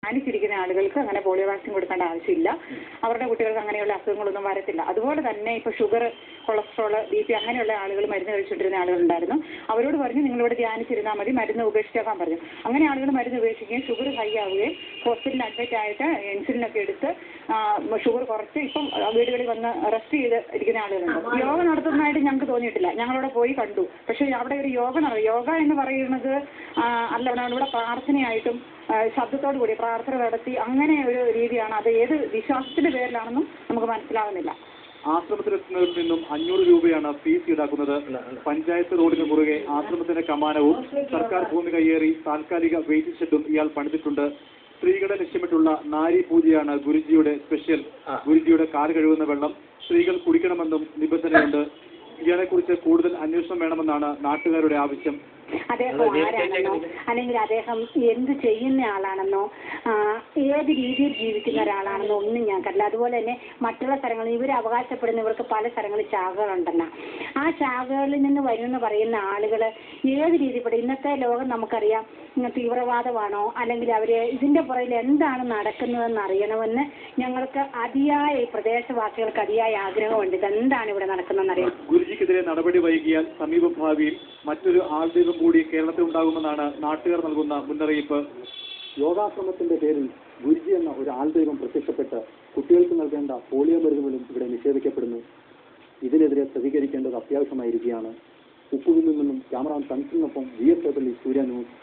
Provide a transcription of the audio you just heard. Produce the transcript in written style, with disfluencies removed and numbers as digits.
ധ്യാനിച്ചിരിക്കുന്ന ആളുകൾക്ക് അങ്ങനെ polio vaccine കൊടുക്കേണ്ട ആവശ്യമില്ല. അവരുടെ കുട്ടികൾക്ക് അങ്ങനെയുള്ള അസുഖങ്ങളൊന്നും വരത്തില്ല. അതുപോലെ തന്നെ ഇപ്പൊ ഷുഗർ, കൊളസ്ട്രോൾ, BP അങ്ങനെയുള്ള ആളുകൾ മരുന്ന് കഴിച്ചുകൊണ്ടിരുന്ന ആളുകളുണ്ടായിരുന്നു. അവരോട് പറഞ്ഞു നിങ്ങളിവിടെ ധ്യാനിച്ചിരുന്നാൽ മതി, മരുന്ന് ഉപേക്ഷിച്ചേക്കാൻ പറഞ്ഞു. അങ്ങനെ ആളുകൾ മരുന്ന് ഉപേക്ഷിക്കുകയും ഷുഗർ ഹൈ ആവുകയും ഹോസ്പിറ്റലിൽ അഡ്മിറ്റ് ആയിട്ട് ഇൻസുലിനൊക്കെ എടുത്ത് ഷുഗർ കുറച്ച് ഇപ്പം വീടുകളിൽ വന്ന് റെസ്റ്റ് ചെയ്ത് ഇരിക്കുന്ന ആളുകളുണ്ട്. യോഗ നടത്തുന്നതായിട്ട് ഞങ്ങൾക്ക് തോന്നിയിട്ടില്ല. ഞങ്ങളവിടെ പോയി കണ്ടു. പക്ഷെ അവിടെ ഒരു യോഗ എന്ന് പറയുന്നത് അല്ല, ഇവിടെ പ്രാർത്ഥനയായിട്ടും ശബ്ദത്തോടു കൂടി പ്രാർത്ഥന നടത്തി അങ്ങനെ ഒരു രീതിയാണ്. അത് ഏത് വിശ്വാസത്തിന്റെ പേരിലാണെന്നും നമുക്ക് മനസ്സിലാവുന്നില്ല. ആശ്രമത്തിലെത്തുന്നതിൽ നിന്നും 500 രൂപയാണ് ഫീസ് ഈടാക്കുന്നത്. പഞ്ചായത്ത് റോഡിന് കുറുകെ ആശ്രമത്തിന്റെ കമാനവും സർക്കാർ ഭൂമി കയ്യേറി താൽക്കാലിക വെയിറ്റിംഗ് ഷെഡും ഇയാൾ പണിതിട്ടുണ്ട്. സ്ത്രീകളെ ലക്ഷ്യമിട്ടുള്ള നാരി പൂജയാണ് ഗുരുജിയുടെ സ്പെഷ്യൽ. ഗുരുജിയുടെ കാല് കഴുകുന്ന വെള്ളം സ്ത്രീകൾ കുടിക്കണമെന്നും നിബന്ധനയുണ്ട്. ഇയാളെക്കുറിച്ച് കൂടുതൽ അന്വേഷണം വേണമെന്നാണ് നാട്ടുകാരുടെ ആവശ്യം. അദ്ദേഹം ആരാണെന്നോ അല്ലെങ്കിൽ അദ്ദേഹം എന്ത് ചെയ്യുന്ന ആളാണെന്നോ ഏത് രീതിയിൽ ജീവിക്കുന്ന ഒരാളാണെന്നോ ഒന്നും ഞാൻ കണ്ടില്ല. അതുപോലെ തന്നെ മറ്റുള്ള സ്ഥലങ്ങളിൽ ഇവർ അവകാശപ്പെടുന്ന ഇവർക്ക് പല സ്ഥലങ്ങളിൽ ശാഖകളുണ്ടെന്ന ആ ശാഖകളിൽ നിന്ന് വരുമെന്ന് പറയുന്ന ആളുകൾ ഏത് രീതിയിൽപ്പെടും. ഇന്നത്തെ ലോകം നമുക്കറിയാം തീവ്രവാദമാണോ അല്ലെങ്കിൽ അവര് ഇതിന്റെ പുറകിൽ എന്താണ് നടക്കുന്നതെന്ന് അറിയണമെന്ന് ഞങ്ങൾക്ക് അതിയായ പ്രദേശവാസികൾക്ക് അതിയായ ആഗ്രഹമുണ്ട്. ഇതെന്താണ് ഇവിടെ നടക്കുന്നതെന്ന് അറിയാം. ഗുരുജിക്കെതിരെ നടപടി വൈകിയാൽ സമീപ ഭാവിയിൽ മറ്റൊരു ആൾദൈവം കൂടി കേരളത്തിൽ ഉണ്ടാകുമെന്നാണ് നാട്ടുകാർ നൽകുന്ന മുന്നറിയിപ്പ്. യോഗാശ്രമത്തിന്റെ പേരിൽ ഗുരുജി എന്ന ഒരു ആൾദൈവം പ്രത്യക്ഷപ്പെട്ട് കുട്ടികൾക്ക് നൽകേണ്ട പോളിയോ മരുന്നുകളും ഇവിടെ നിഷേധിക്കപ്പെടുന്നു. ഇതിനെതിരെ പ്രതികരിക്കേണ്ടത് അത്യാവശ്യമായിരിക്കുകയാണ്. ഉപ്പുവിൽ നിന്നും ക്യാമറാമാൻ തൻസിനൊപ്പം GS സൂര്യ ന്യൂസ്.